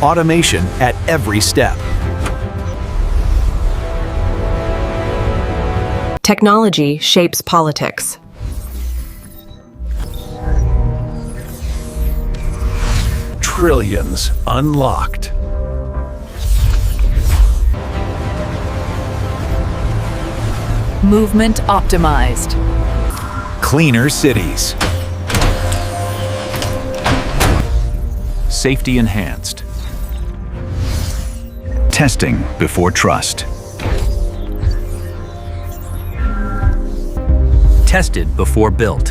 Automation at every step. Technology shapes politics. Trillions unlocked. Movement optimized. Cleaner cities. Safety enhanced. Testing before trust. Tested before built.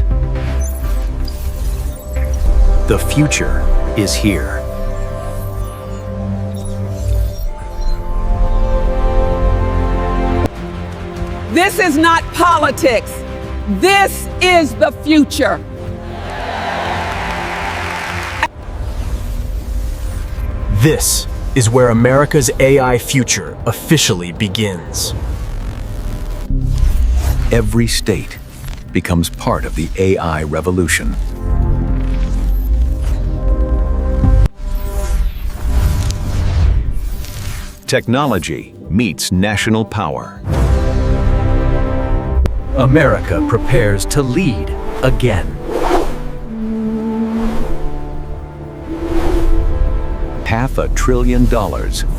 The future is here. This is not politics. This is the future. This is where America's AI future officially begins. Every state becomes part of the AI revolution. Technology meets national power. America prepares to lead again. $500 billion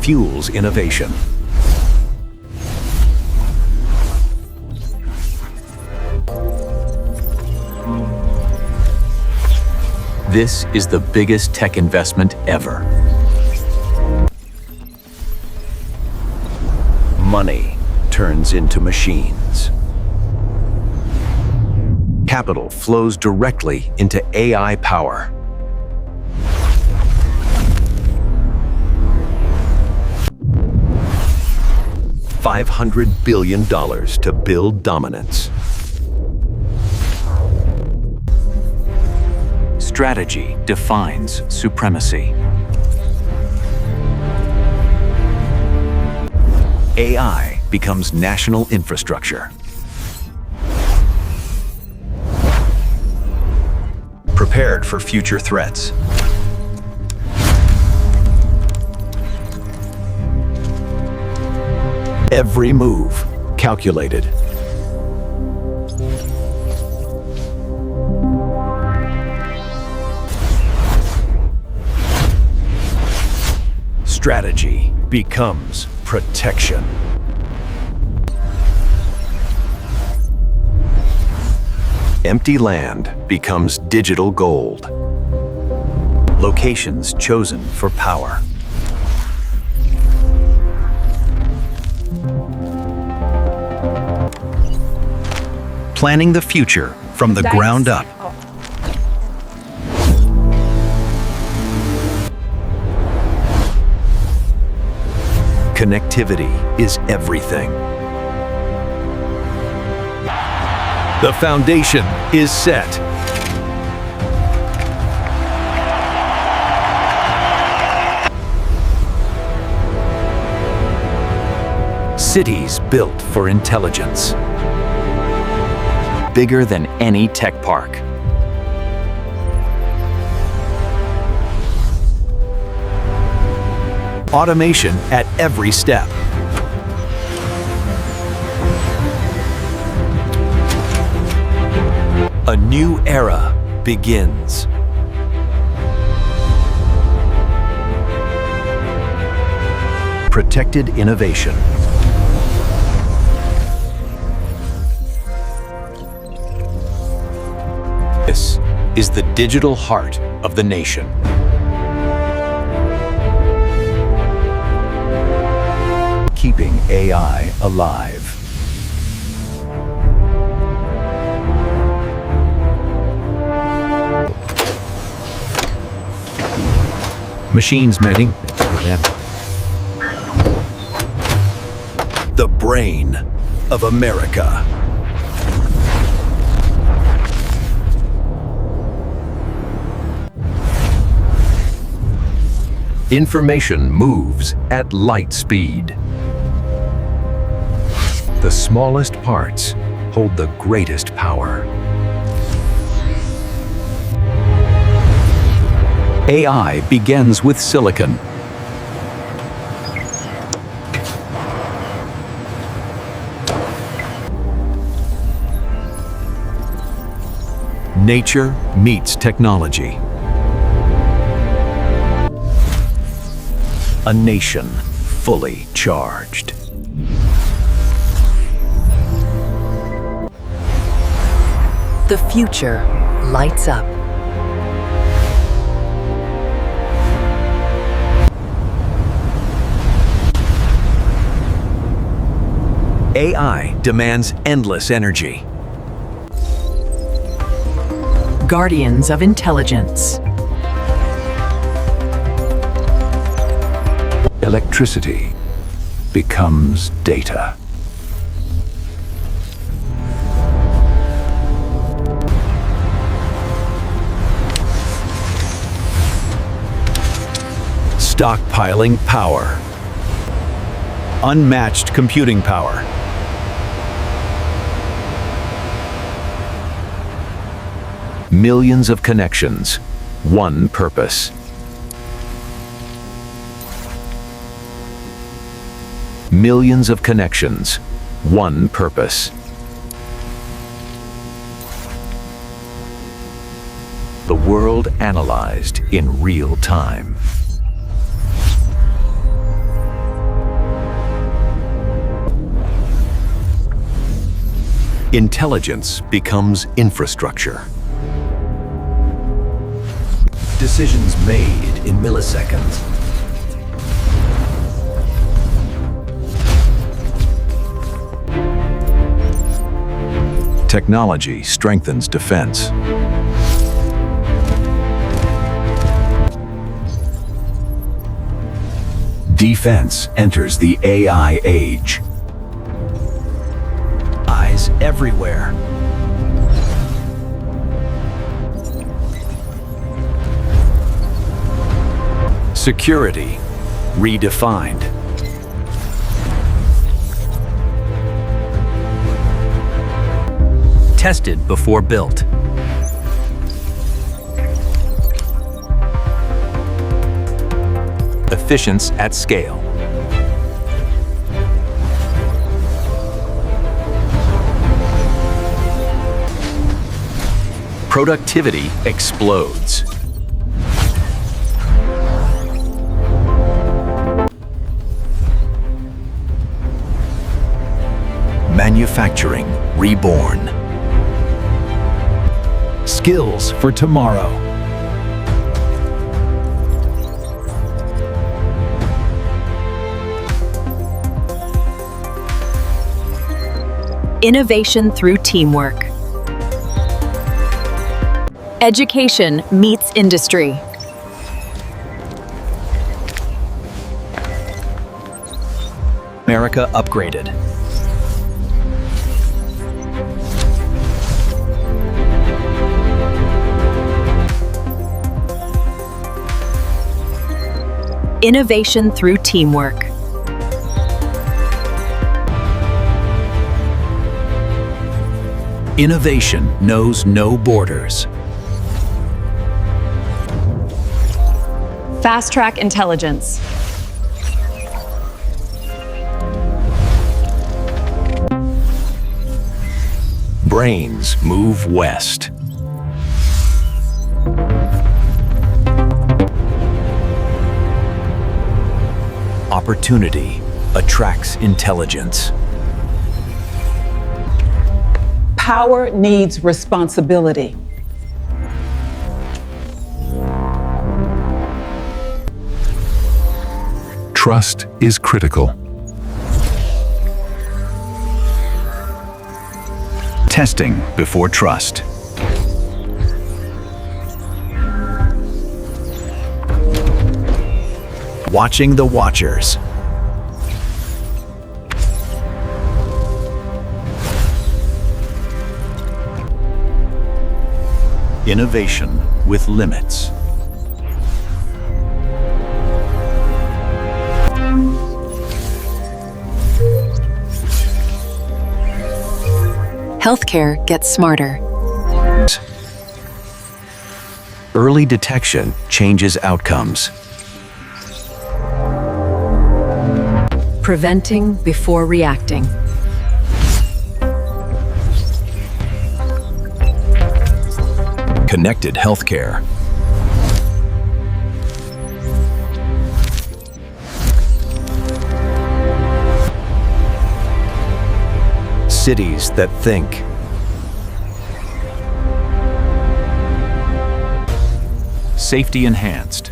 fuels innovation. This is the biggest tech investment ever. Money turns into machines. Capital flows directly into AI power. $500 billion to build dominance. Strategy defines supremacy. AI becomes national infrastructure. Prepared for future threats. Every move calculated. Strategy becomes protection. Empty land becomes digital gold. Locations chosen for power. Planning the future from the ground up. Connectivity is everything. The foundation is set. Cities built for intelligence. Bigger than any tech park. Automation at every step. A new era begins. Protected innovation. This is the digital heart of the nation. Keeping AI alive. Machines meeting. The brain of America. Information moves at light speed. The smallest parts hold the greatest power. AI begins with silicon. Nature meets technology. A nation fully charged. The future lights up. AI demands endless energy. Guardians of intelligence. Electricity becomes data. Stockpiling power. Unmatched computing power. Millions of connections, one purpose. Millions of connections, one purpose. The world analyzed in real time. Intelligence becomes infrastructure. Decisions made in milliseconds. Technology strengthens defense. Defense enters the AI age. Eyes everywhere. Security redefined. Tested before built. Efficiency at scale. Productivity explodes. Manufacturing reborn. Skills for tomorrow. Innovation through teamwork. Education meets industry. America upgraded. Innovation through teamwork. Innovation knows no borders. Fast-track intelligence. Brains move west. Opportunity attracts intelligence. Power needs responsibility. Trust is critical. Testing before trust. Watching the watchers. Innovation with limits. Healthcare gets smarter. Early detection changes outcomes. Preventing before reacting. Connected healthcare. Cities that think. Safety enhanced.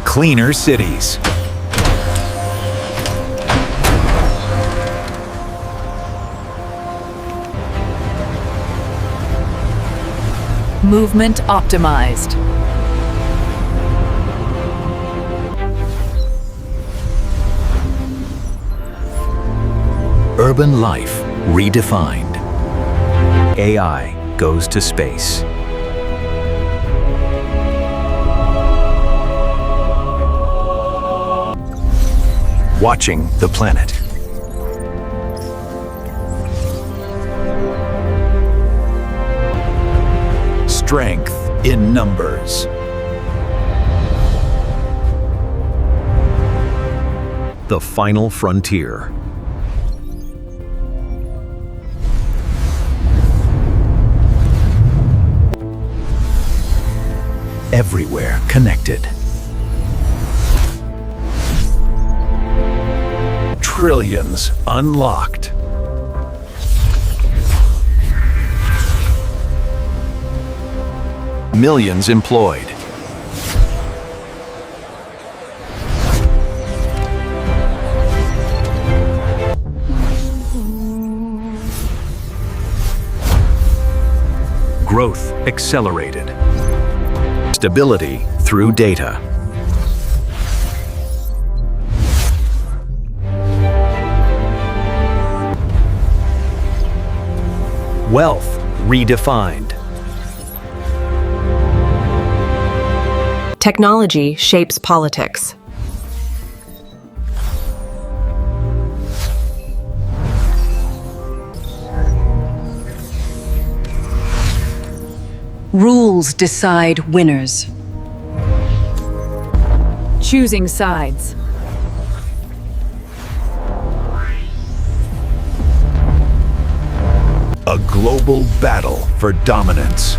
Cleaner cities. Movement optimized. Urban life redefined. AI goes to space. Watching the planet. Strength in numbers. The final frontier. Everywhere connected. Trillions unlocked. Millions employed. Growth accelerated. Stability through data. Wealth redefined. Technology shapes politics. Rules decide winners. Choosing sides. A global battle for dominance.